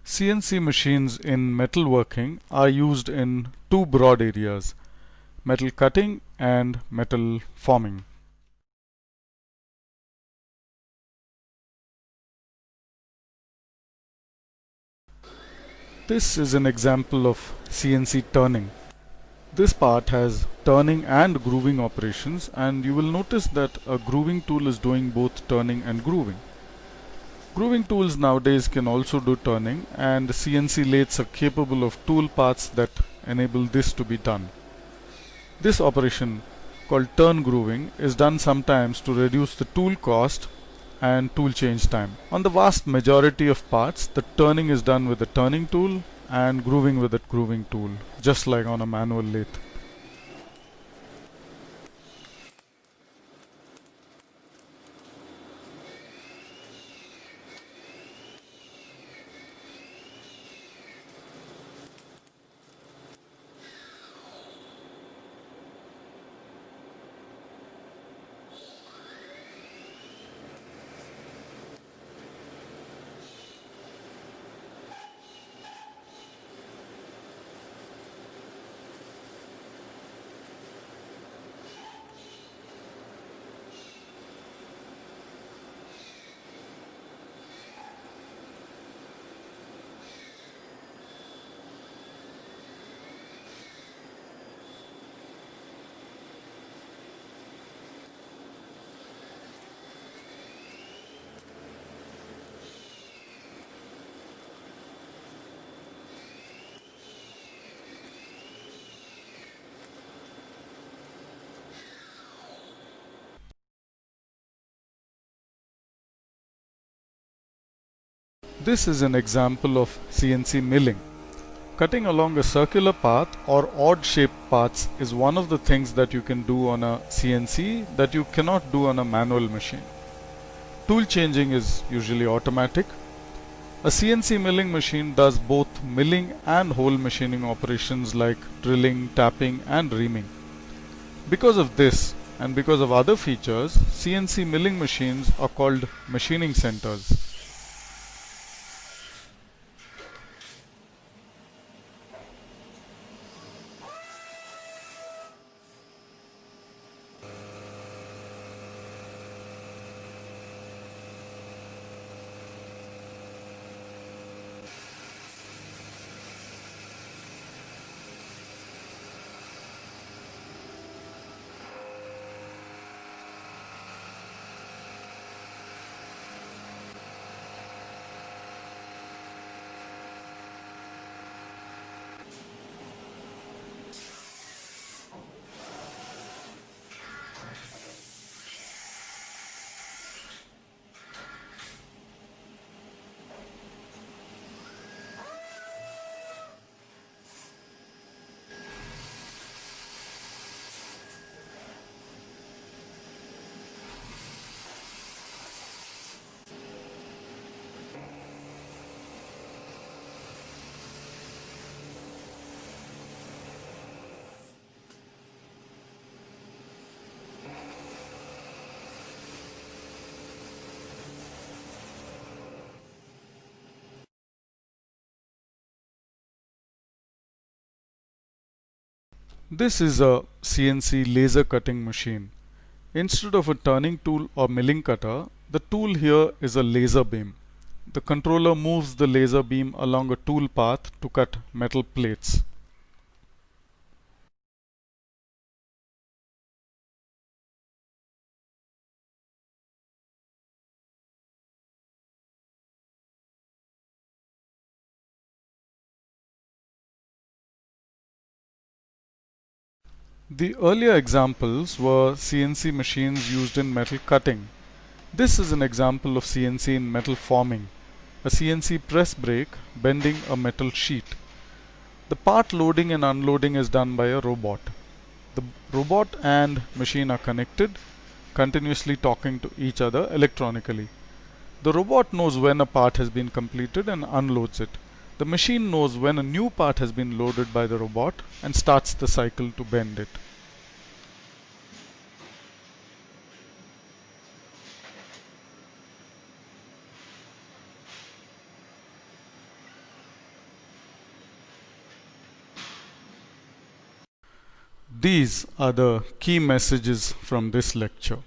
CNC machines in metalworking are used in two broad areas: metal cutting and metal forming. This is an example of CNC turning. This part has turning and grooving operations, and you will notice that a grooving tool is doing both turning and grooving. Grooving tools nowadays can also do turning, and CNC lathes are capable of tool paths that enable this to be done. This operation, called turn grooving, is done sometimes to reduce the tool cost and tool change time. On the vast majority of parts, the turning is done with a turning tool and grooving with a grooving tool, just like on a manual lathe. This is an example of CNC milling. Cutting along a circular path or odd-shaped paths is one of the things that you can do on a CNC that you cannot do on a manual machine. Tool changing is usually automatic. A CNC milling machine does both milling and hole machining operations like drilling, tapping, and reaming. Because of this and because of other features, CNC milling machines are called machining centers. This is a CNC laser cutting machine. Instead of a turning tool or milling cutter, the tool here is a laser beam. The controller moves the laser beam along a tool path to cut metal plates. The earlier examples were CNC machines used in metal cutting. This is an example of CNC in metal forming, a CNC press brake bending a metal sheet. The part loading and unloading is done by a robot. The robot and machine are connected, continuously talking to each other electronically. The robot knows when a part has been completed and unloads it. The machine knows when a new part has been loaded by the robot and starts the cycle to bend it. These are the key messages from this lecture.